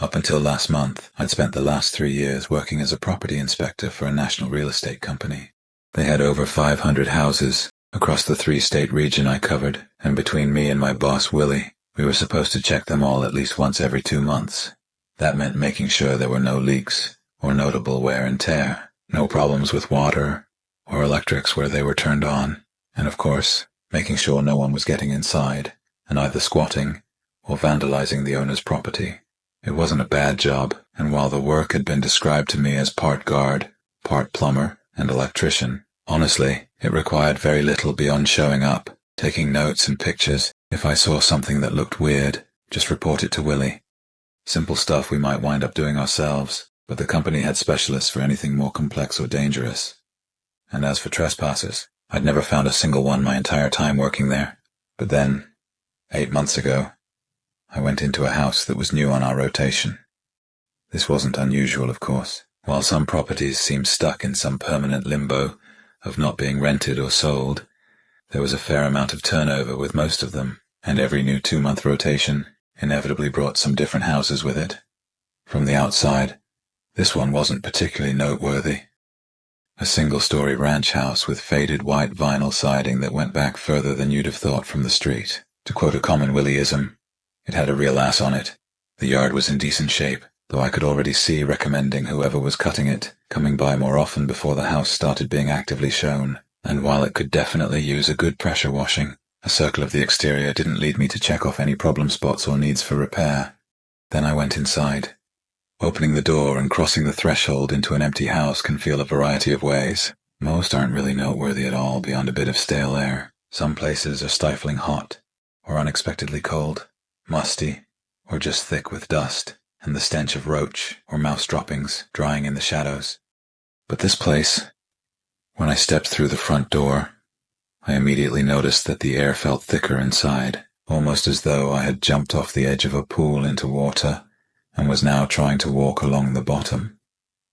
Up until last month, I'd spent the last 3 years working as a property inspector for a national real estate company. They had over 500 houses across the 3-state region I covered, and between me and my boss, Willie, we were supposed to check them all at least once every 2 months. That meant making sure there were no leaks or notable wear and tear, no problems with water or electrics where they were turned on, and of course, making sure no one was getting inside and either squatting or vandalizing the owner's property. It wasn't a bad job, and while the work had been described to me as part guard, part plumber, and electrician, honestly, it required very little beyond showing up, taking notes and pictures. If I saw something that looked weird, just report it to Willie. Simple stuff we might wind up doing ourselves, but the company had specialists for anything more complex or dangerous. And as for trespassers, I'd never found a single one my entire time working there. But then, 8 months ago, I went into a house that was new on our rotation. This wasn't unusual, of course. While some properties seemed stuck in some permanent limbo of not being rented or sold, there was a fair amount of turnover with most of them, and every new 2-month rotation inevitably brought some different houses with it. From the outside, this one wasn't particularly noteworthy. A single-story ranch house with faded white vinyl siding that went back further than you'd have thought from the street. To quote a common Willieism, it had a real ass on it. The yard was in decent shape, though I could already see recommending whoever was cutting it coming by more often before the house started being actively shown. And while it could definitely use a good pressure washing, a circle of the exterior didn't lead me to check off any problem spots or needs for repair. Then I went inside. Opening the door and crossing the threshold into an empty house can feel a variety of ways. Most aren't really noteworthy at all beyond a bit of stale air. Some places are stifling hot, or unexpectedly cold, musty, or just thick with dust, and the stench of roach or mouse droppings drying in the shadows. But this place, when I stepped through the front door, I immediately noticed that the air felt thicker inside, almost as though I had jumped off the edge of a pool into water and was now trying to walk along the bottom.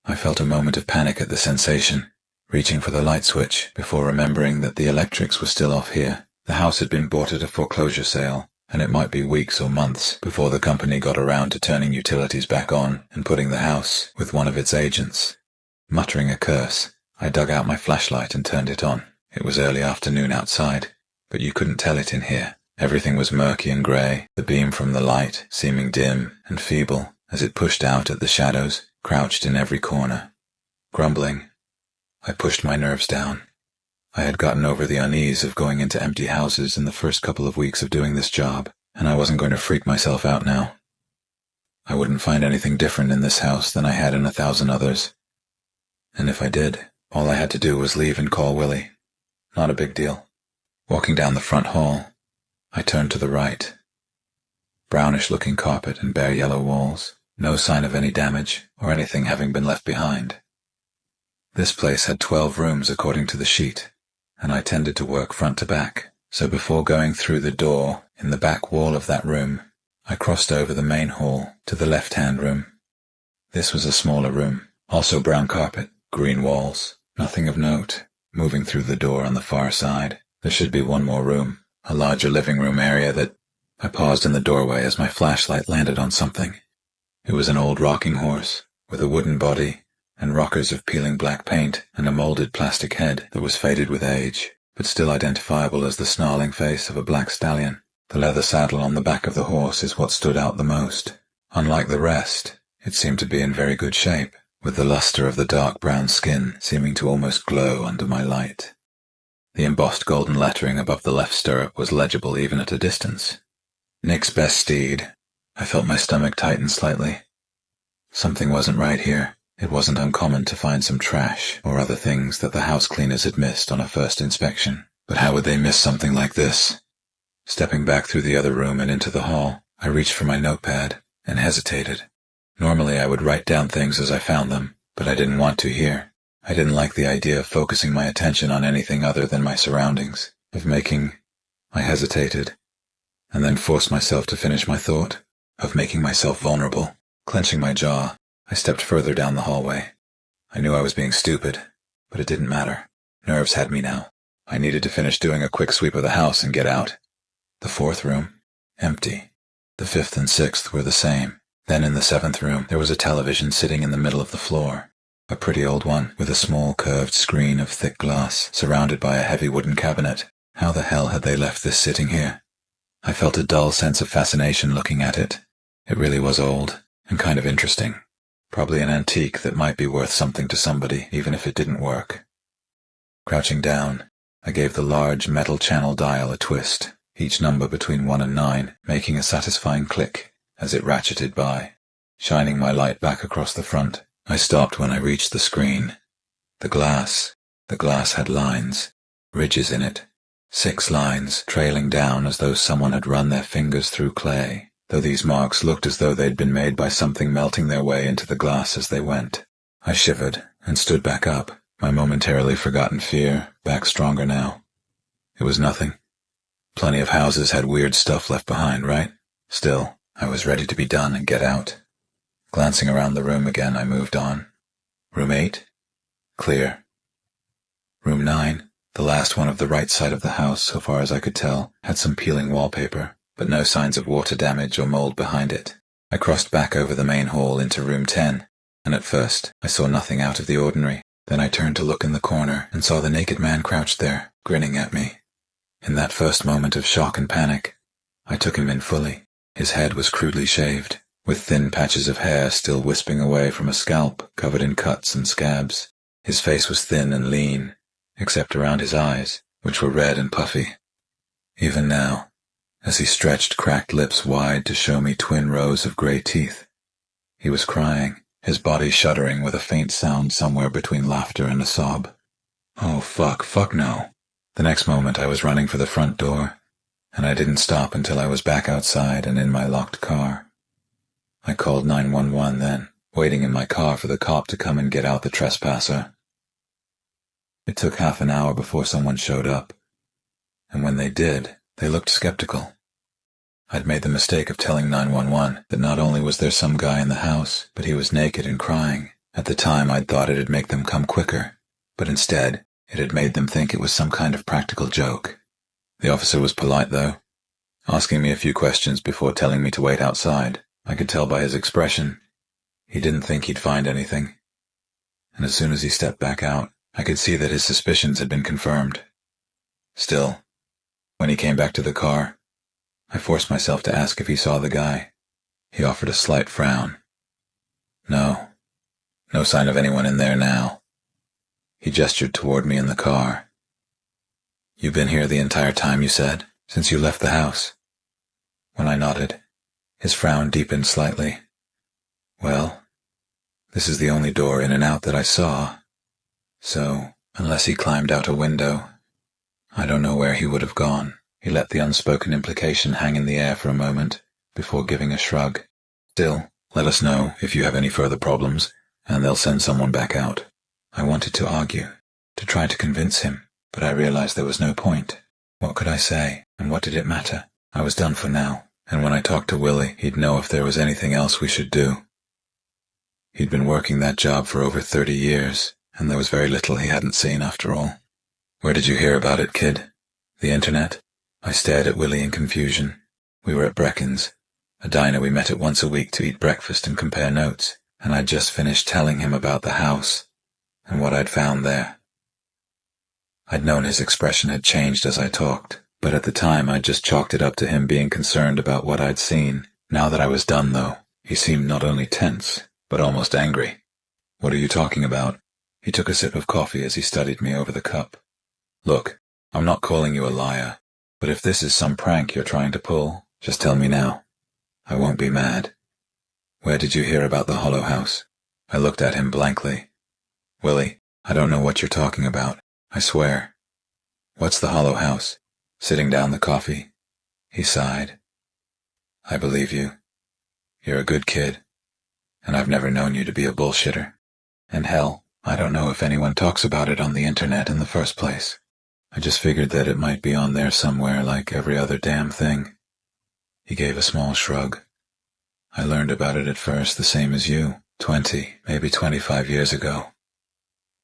I felt a moment of panic at the sensation, reaching for the light switch before remembering that the electrics were still off here. The house had been bought at a foreclosure sale, and it might be weeks or months before the company got around to turning utilities back on and putting the house with one of its agents. Muttering a curse, I dug out my flashlight and turned it on. It was early afternoon outside, but you couldn't tell it in here. Everything was murky and grey, the beam from the light seeming dim and feeble as it pushed out at the shadows crouched in every corner. Grumbling, I pushed my nerves down. I had gotten over the unease of going into empty houses in the first couple of weeks of doing this job, and I wasn't going to freak myself out now. I wouldn't find anything different in this house than I had in 1,000 others. And if I did, all I had to do was leave and call Willie. Not a big deal. Walking down the front hall, I turned to the right. Brownish-looking carpet and bare yellow walls. No sign of any damage or anything having been left behind. This place had 12 rooms according to the sheet, and I tended to work front to back, so before going through the door in the back wall of that room, I crossed over the main hall to the left-hand room. This was a smaller room, also brown carpet, green walls, nothing of note. Moving through the door on the far side, there should be one more room, a larger living room area that... I paused in the doorway as my flashlight landed on something. It was an old rocking horse, with a wooden body, and rockers of peeling black paint, and a molded plastic head that was faded with age, but still identifiable as the snarling face of a black stallion. The leather saddle on the back of the horse is what stood out the most. Unlike the rest, it seemed to be in very good shape, with the luster of the dark brown skin seeming to almost glow under my light. The embossed golden lettering above the left stirrup was legible even at a distance. Nick's best steed. I felt my stomach tighten slightly. Something wasn't right here. It wasn't uncommon to find some trash or other things that the house cleaners had missed on a first inspection. But how would they miss something like this? Stepping back through the other room and into the hall, I reached for my notepad and hesitated. Normally I would write down things as I found them, but I didn't want to here. I didn't like the idea of focusing my attention on anything other than my surroundings, I hesitated, and then forced myself to finish my thought, of making myself vulnerable. Clenching my jaw, I stepped further down the hallway. I knew I was being stupid, but it didn't matter. Nerves had me now. I needed to finish doing a quick sweep of the house and get out. The fourth room, empty. The fifth and sixth were the same. Then in the 7th room, there was a television sitting in the middle of the floor. A pretty old one, with a small curved screen of thick glass, surrounded by a heavy wooden cabinet. How the hell had they left this sitting here? I felt a dull sense of fascination looking at it. It really was old, and kind of interesting. Probably an antique that might be worth something to somebody, even if it didn't work. Crouching down, I gave the large metal channel dial a twist, each number between 1 and 9, making a satisfying click as it ratcheted by. Shining my light back across the front, I stopped when I reached the screen. The glass had lines, ridges in it. 6 lines trailing down as though someone had run their fingers through clay, though these marks looked as though they'd been made by something melting their way into the glass as they went. I shivered and stood back up, my momentarily forgotten fear back stronger now. It was nothing. Plenty of houses had weird stuff left behind, right? Still, I was ready to be done and get out. Glancing around the room again, I moved on. Room 8? Clear. Room 9, the last one of the right side of the house, so far as I could tell, had some peeling wallpaper, but no signs of water damage or mold behind it. I crossed back over the main hall into room 10, and at first I saw nothing out of the ordinary. Then I turned to look in the corner and saw the naked man crouched there, grinning at me. In that first moment of shock and panic, I took him in fully. His head was crudely shaved, with thin patches of hair still wisping away from a scalp covered in cuts and scabs. His face was thin and lean, except around his eyes, which were red and puffy. Even now, as he stretched cracked lips wide to show me twin rows of gray teeth, he was crying, his body shuddering with a faint sound somewhere between laughter and a sob. Oh, fuck no. The next moment I was running for the front door, and I didn't stop until I was back outside and in my locked car. I called 911 then, waiting in my car for the cop to come and get out the trespasser. It took half an hour before someone showed up, and when they did, they looked skeptical. I'd made the mistake of telling 911 that not only was there some guy in the house, but he was naked and crying. At the time I'd thought it'd make them come quicker, but instead it had made them think it was some kind of practical joke. The officer was polite though, asking me a few questions before telling me to wait outside. I could tell by his expression he didn't think he'd find anything, and as soon as he stepped back out, I could see that his suspicions had been confirmed. Still, when he came back to the car, I forced myself to ask if he saw the guy. He offered a slight frown. No sign of anyone in there now. He gestured toward me in the car. You've been here the entire time, you said, since you left the house? When I nodded, his frown deepened slightly. Well, this is the only door in and out that I saw, so, unless he climbed out a window, I don't know where he would have gone. He let the unspoken implication hang in the air for a moment, before giving a shrug. Still, let us know if you have any further problems, and they'll send someone back out. I wanted to argue, to try to convince him, but I realized there was no point. What could I say, and what did it matter? I was done for now, and when I talked to Willie, he'd know if there was anything else we should do. He'd been working that job for over 30 years, and there was very little he hadn't seen after all. Where did you hear about it, kid? The internet? I stared at Willie in confusion. We were at Brecken's, a diner we met at once a week to eat breakfast and compare notes, and I'd just finished telling him about the house and what I'd found there. I'd known his expression had changed as I talked, but at the time I'd just chalked it up to him being concerned about what I'd seen. Now that I was done, though, he seemed not only tense, but almost angry. What are you talking about? He took a sip of coffee as he studied me over the cup. Look, I'm not calling you a liar, but if this is some prank you're trying to pull, just tell me now. I won't be mad. Where did you hear about the Hollow House? I looked at him blankly. Willie, I don't know what you're talking about. I swear. What's the Hollow House? Sitting down the coffee. He sighed. I believe you. You're a good kid, and I've never known you to be a bullshitter. And hell, I don't know if anyone talks about it on the internet in the first place. I just figured that it might be on there somewhere like every other damn thing. He gave a small shrug. I learned about it at first the same as you, 20, maybe 25 years ago.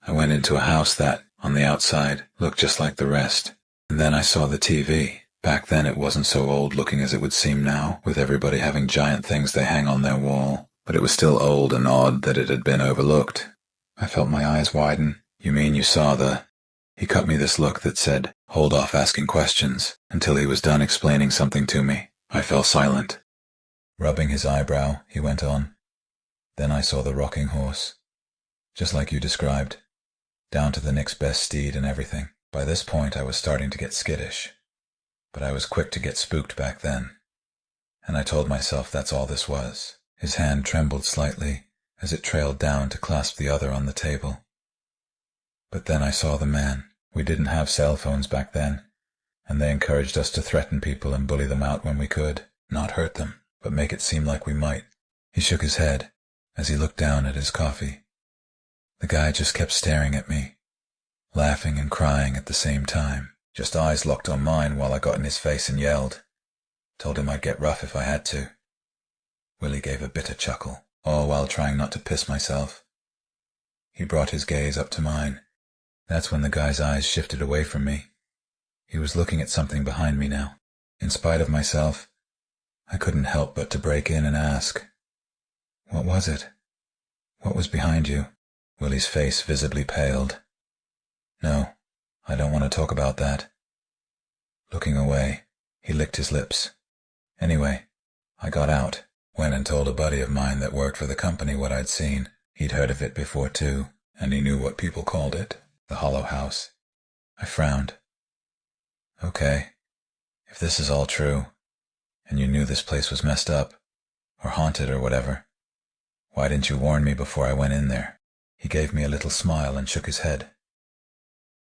I went into a house that, on the outside, looked just like the rest, and then I saw the TV, Back then it wasn't so old looking as it would seem now, with everybody having giant things they hang on their wall, but it was still old and odd that it had been overlooked. I felt my eyes widen. You mean you saw the... He cut me this look that said, hold off asking questions, until he was done explaining something to me. I fell silent. Rubbing his eyebrow, he went on. Then I saw the rocking horse. Just like you described. Down to the next best steed and everything. By this point I was starting to get skittish. But I was quick to get spooked back then. And I told myself that's all this was. His hand trembled slightly as it trailed down to clasp the other on the table. But then I saw the man. We didn't have cell phones back then, and they encouraged us to threaten people and bully them out when we could. Not hurt them, but make it seem like we might. He shook his head as he looked down at his coffee. The guy just kept staring at me, laughing and crying at the same time. Just eyes locked on mine while I got in his face and yelled. Told him I'd get rough if I had to. Willie gave a bitter chuckle, all while trying not to piss myself. He brought his gaze up to mine. That's when the guy's eyes shifted away from me. He was looking at something behind me now. In spite of myself, I couldn't help but to break in and ask, "What was it? What was behind you?" Willie's face visibly paled. "No, I don't want to talk about that." Looking away, he licked his lips. Anyway, I got out, went and told a buddy of mine that worked for the company what I'd seen. He'd heard of it before too, and he knew what people called it, the Hollow House. I frowned. Okay, if this is all true, and you knew this place was messed up, or haunted or whatever, why didn't you warn me before I went in there? He gave me a little smile and shook his head.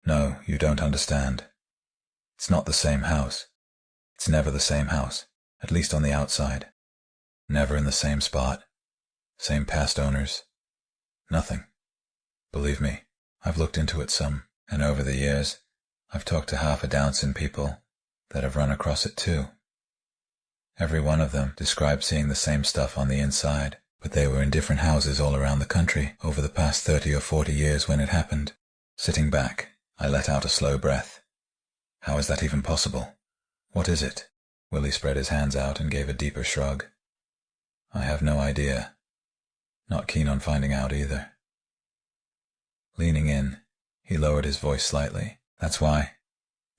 No, you don't understand. It's not the same house. It's never the same house, at least on the outside. Never in the same spot. Same past owners. Nothing. Believe me, I've looked into it some, and over the years, I've talked to half a dozen people that have run across it too. Every one of them described seeing the same stuff on the inside, but they were in different houses all around the country over the past 30 or 40 years when it happened. Sitting back, I let out a slow breath. How is that even possible? What is it? Willie spread his hands out and gave a deeper shrug. I have no idea. Not keen on finding out either. Leaning in, he lowered his voice slightly. That's why.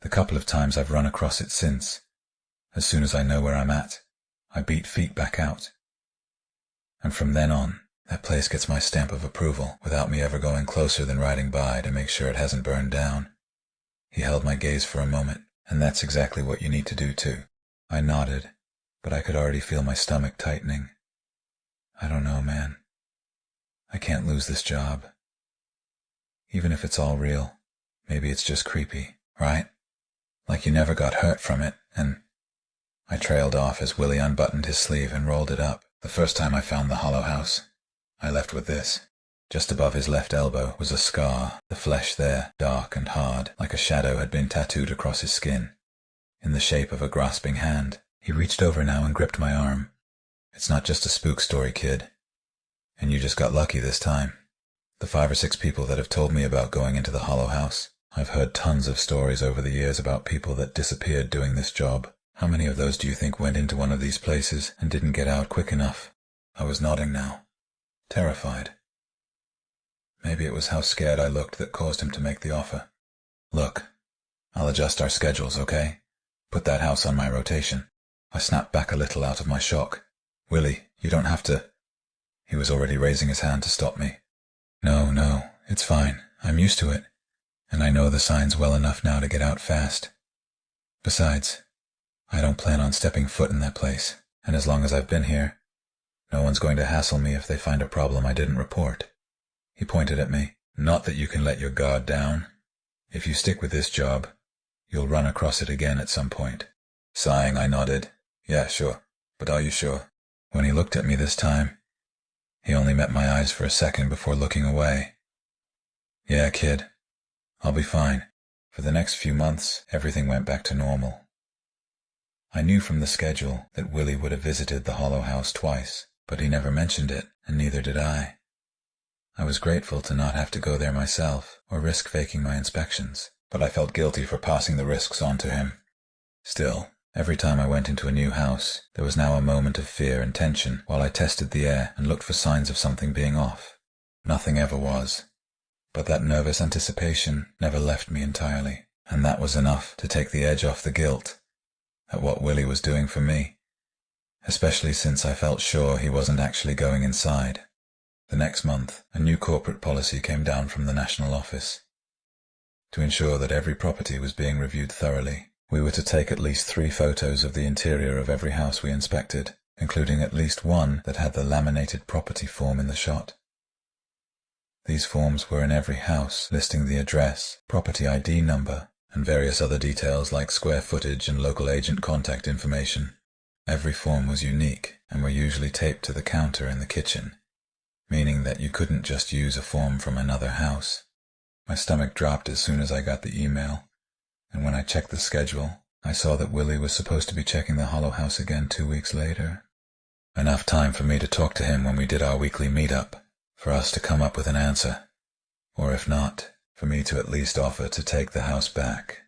The couple of times I've run across it since, as soon as I know where I'm at, I beat feet back out. And from then on, that place gets my stamp of approval without me ever going closer than riding by to make sure it hasn't burned down. He held my gaze for a moment, and that's exactly what you need to do too. I nodded, but I could already feel my stomach tightening. I don't know, man. I can't lose this job. Even if it's all real, maybe it's just creepy, right? Like you never got hurt from it, and... I trailed off as Willie unbuttoned his sleeve and rolled it up. The first time I found the Hollow House, I left with this. Just above his left elbow was a scar, the flesh there, dark and hard, like a shadow had been tattooed across his skin, in the shape of a grasping hand. He reached over now and gripped my arm. It's not just a spook story, kid. And you just got lucky this time. The 5 or 6 people that have told me about going into the Hollow House, I've heard tons of stories over the years about people that disappeared doing this job. How many of those do you think went into one of these places and didn't get out quick enough? I was nodding now, terrified. Maybe it was how scared I looked that caused him to make the offer. Look, I'll adjust our schedules, okay? Put that house on my rotation. I snapped back a little out of my shock. Willie, you don't have to... He was already raising his hand to stop me. No, it's fine. I'm used to it. And I know the signs well enough now to get out fast. Besides, I don't plan on stepping foot in that place, and as long as I've been here, no one's going to hassle me if they find a problem I didn't report. He pointed at me. Not that you can let your guard down. If you stick with this job, you'll run across it again at some point. Sighing, I nodded. Yeah, sure. But are you sure? When he looked at me this time, he only met my eyes for a second before looking away. Yeah, kid. I'll be fine. For the next few months, everything went back to normal. I knew from the schedule that Willie would have visited the Hollow House twice, but he never mentioned it, and neither did I. I was grateful to not have to go there myself, or risk faking my inspections, but I felt guilty for passing the risks on to him. Still, every time I went into a new house, there was now a moment of fear and tension while I tested the air and looked for signs of something being off. Nothing ever was. But that nervous anticipation never left me entirely, and that was enough to take the edge off the guilt at what Willie was doing for me, especially since I felt sure he wasn't actually going inside. The next month, a new corporate policy came down from the national office. To ensure that every property was being reviewed thoroughly, we were to take at least 3 photos of the interior of every house we inspected, including at least one that had the laminated property form in the shot. These forms were in every house, listing the address, property ID number, and various other details like square footage and local agent contact information. Every form was unique and were usually taped to the counter in the kitchen, meaning that you couldn't just use a form from another house. My stomach dropped as soon as I got the email, and when I checked the schedule, I saw that Willie was supposed to be checking the Hollow House again 2 weeks later. Enough time for me to talk to him when we did our weekly meet-up, for us to come up with an answer, or if not, for me to at least offer to take the house back.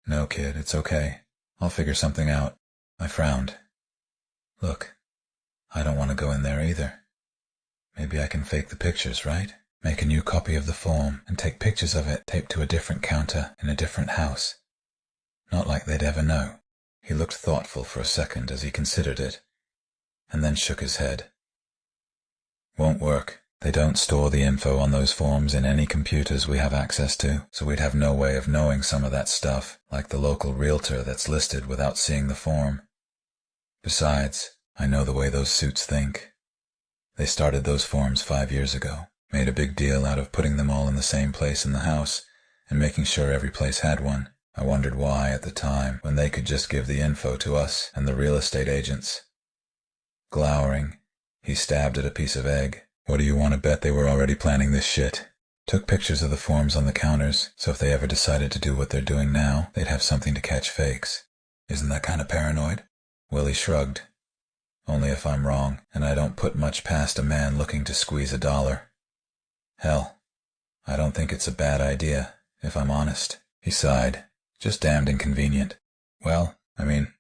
"No, kid, it's okay. I'll figure something out." I frowned. "Look, I don't want to go in there either. Maybe I can fake the pictures, right? Make a new copy of the form and take pictures of it taped to a different counter in a different house. Not like they'd ever know." He looked thoughtful for a second as he considered it, and then shook his head. "Won't work. They don't store the info on those forms in any computers we have access to, so we'd have no way of knowing some of that stuff, like the local realtor that's listed without seeing the form. Besides, I know the way those suits think. They started those forms 5 years ago, made a big deal out of putting them all in the same place in the house, and making sure every place had one. I wondered why at the time, when they could just give the info to us and the real estate agents." Glowering, he stabbed at a piece of egg. "What do you want to bet they were already planning this shit? Took pictures of the forms on the counters, so if they ever decided to do what they're doing now, they'd have something to catch fakes. Isn't that kind of paranoid?" Willie shrugged. "Only if I'm wrong, and I don't put much past a man looking to squeeze a dollar. Hell, I don't think it's a bad idea, if I'm honest." He sighed. "Just damned inconvenient." "Well, I mean,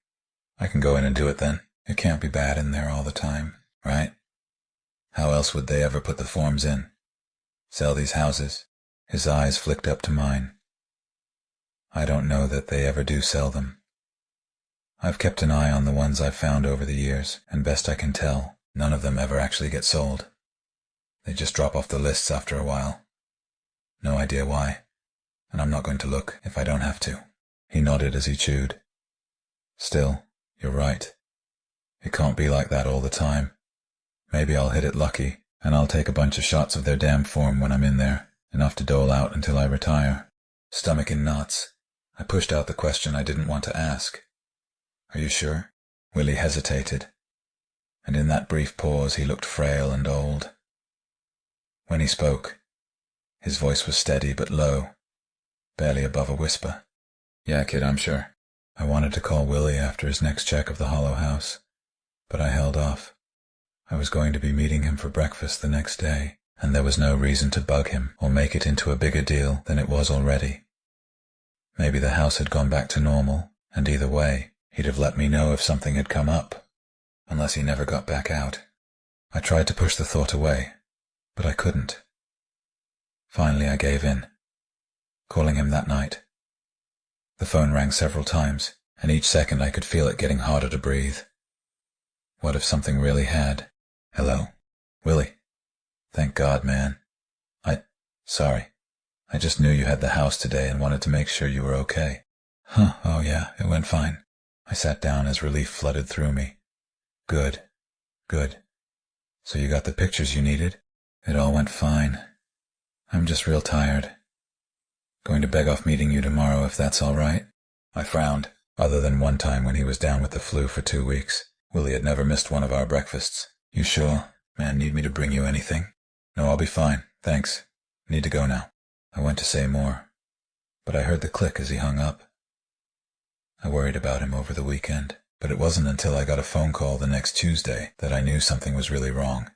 I can go in and do it then. It can't be bad in there all the time, right? How else would they ever put the forms in? Sell these houses?" His eyes flicked up to mine. "I don't know that they ever do sell them. I've kept an eye on the ones I've found over the years, and best I can tell, none of them ever actually get sold. They just drop off the lists after a while. No idea why, and I'm not going to look if I don't have to." He nodded as he chewed. "Still, you're right. It can't be like that all the time. Maybe I'll hit it lucky, and I'll take a bunch of shots of their damn form when I'm in there, enough to dole out until I retire." Stomach in knots, I pushed out the question I didn't want to ask. "Are you sure?" Willie hesitated, and in that brief pause he looked frail and old. When he spoke, his voice was steady but low, barely above a whisper. "Yeah, kid, I'm sure." I wanted to call Willie after his next check of the Hollow House, but I held off. I was going to be meeting him for breakfast the next day, and there was no reason to bug him or make it into a bigger deal than it was already. Maybe the house had gone back to normal, and either way, he'd have let me know if something had come up, unless he never got back out. I tried to push the thought away, but I couldn't. Finally, I gave in, calling him that night. The phone rang several times, and each second I could feel it getting harder to breathe. What if something really had? "Hello? Willie? Thank God, man. Sorry. I just knew you had the house today and wanted to make sure you were okay." "Huh, oh yeah, it went fine." I sat down as relief flooded through me. Good. So you got the pictures you needed?" "It all went fine. I'm just real tired. Going to beg off meeting you tomorrow if that's all right." I frowned. Other than one time when he was down with the flu for 2 weeks, Willie had never missed one of our breakfasts. "You sure? Man, need me to bring you anything?" "No, I'll be fine, thanks. Need to go now." I went to say more, but I heard the click as he hung up. I worried about him over the weekend, but it wasn't until I got a phone call the next Tuesday that I knew something was really wrong.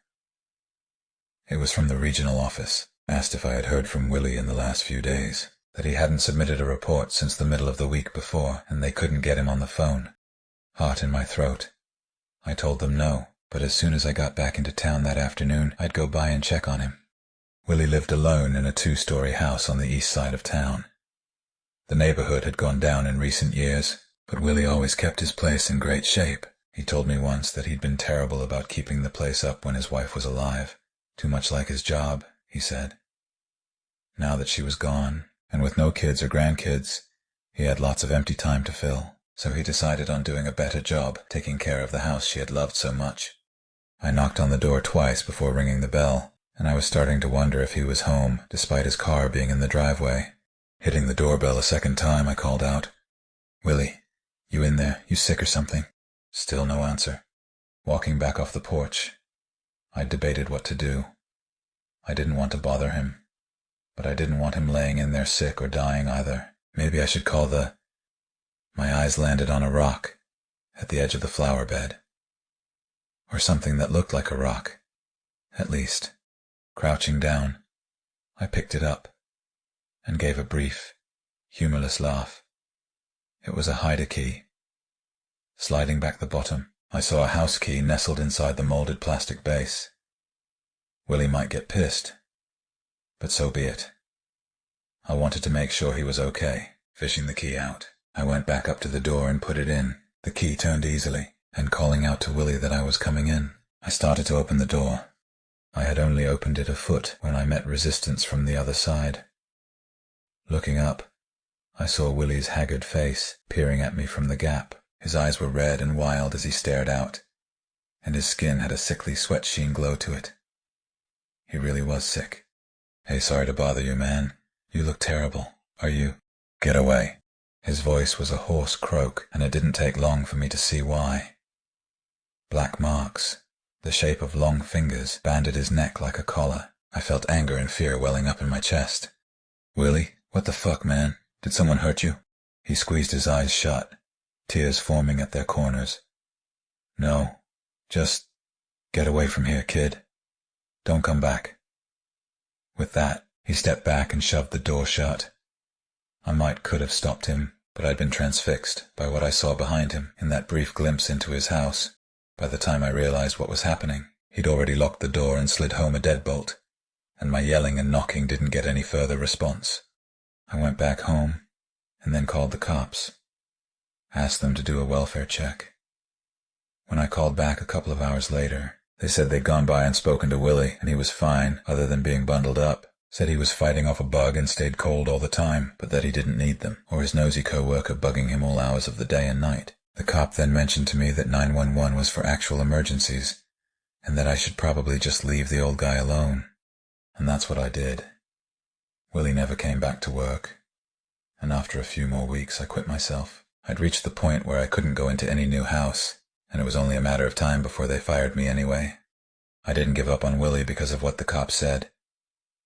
It was from the regional office. Asked if I had heard from Willie in the last few days. that he hadn't submitted a report since the middle of the week before, and they couldn't get him on the phone. Heart in my throat. I told them no, but as soon as I got back into town that afternoon, I'd go by and check on him. Willie lived alone in a 2-story house on the east side of town. The neighborhood had gone down in recent years, but Willie always kept his place in great shape. He told me once that he'd been terrible about keeping the place up when his wife was alive. Too much like his job, he said. Now that she was gone, and with no kids or grandkids, he had lots of empty time to fill, so he decided on doing a better job taking care of the house she had loved so much. I knocked on the door twice before ringing the bell, and I was starting to wonder if he was home, despite his car being in the driveway. Hitting the doorbell a second time, I called out, "Willie, you in there? You sick or something?" Still no answer. Walking back off the porch, I debated what to do. I didn't want to bother him, but I didn't want him laying in there sick or dying either. Maybe I should call the... My eyes landed on a rock at the edge of the flower bed. Or something that looked like a rock, at least. Crouching down, I picked it up and gave a brief, humorless laugh. It was a hider key. Sliding back the bottom, I saw a house key nestled inside the molded plastic base. Willie might get pissed, but so be it. I wanted to make sure he was okay. Fishing the key out, I went back up to the door and put it in. The key turned easily, and calling out to Willie that I was coming in, I started to open the door. I had only opened it a foot when I met resistance from the other side. Looking up, I saw Willie's haggard face peering at me from the gap. His eyes were red and wild as he stared out, and his skin had a sickly sweat-sheen glow to it. He really was sick. "Hey, sorry to bother you, man. You look terrible. Are you—" "Get away." His voice was a hoarse croak, and it didn't take long for me to see why. Black marks, the shape of long fingers, banded his neck like a collar. I felt anger and fear welling up in my chest. "Willie, what the fuck, man? Did someone hurt you?" He squeezed his eyes shut, tears forming at their corners. "No, just get away from here, kid. Don't come back." With that, he stepped back and shoved the door shut. I could have stopped him, but I'd been transfixed by what I saw behind him in that brief glimpse into his house. By the time I realized what was happening, he'd already locked the door and slid home a deadbolt, and my yelling and knocking didn't get any further response. I went back home, and then called the cops. Asked them to do a welfare check. When I called back a couple of hours later, they said they'd gone by and spoken to Willie, and he was fine, other than being bundled up. Said he was fighting off a bug and stayed cold all the time, but that he didn't need them, or his nosy co-worker bugging him all hours of the day and night. The cop then mentioned to me that 911 was for actual emergencies, and that I should probably just leave the old guy alone. And that's what I did. Willie never came back to work, and after a few more weeks I quit myself. I'd reached the point where I couldn't go into any new house, and it was only a matter of time before they fired me anyway. I didn't give up on Willie because of what the cop said,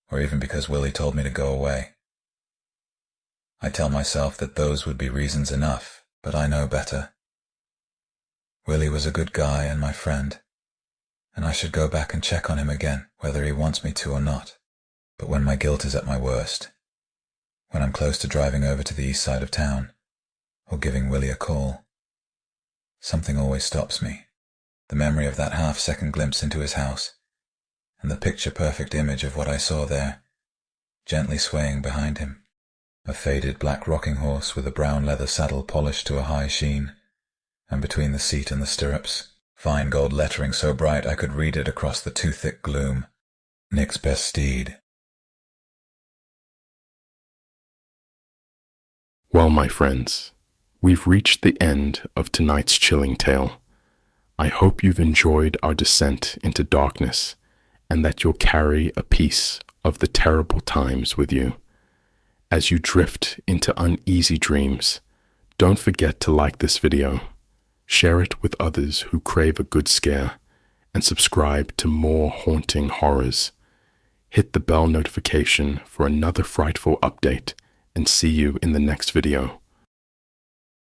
or even because Willie told me to go away. I tell myself that those would be reasons enough, but I know better. Willie was a good guy and my friend, and I should go back and check on him again, whether he wants me to or not. But when my guilt is at my worst, when I'm close to driving over to the east side of town, or giving Willie a call, something always stops me. The memory of that half-second glimpse into his house, and the picture-perfect image of what I saw there, gently swaying behind him. A faded black rocking horse with a brown leather saddle polished to a high sheen, and between the seat and the stirrups, fine gold lettering so bright I could read it across the too thick gloom, "Nick's best steed." Well, my friends, we've reached the end of tonight's chilling tale. I hope you've enjoyed our descent into darkness, and that you'll carry a piece of the terrible times with you. As you drift into uneasy dreams, don't forget to like this video, share it with others who crave a good scare, and subscribe to more haunting horrors. Hit the bell notification for another frightful update, and see you in the next video.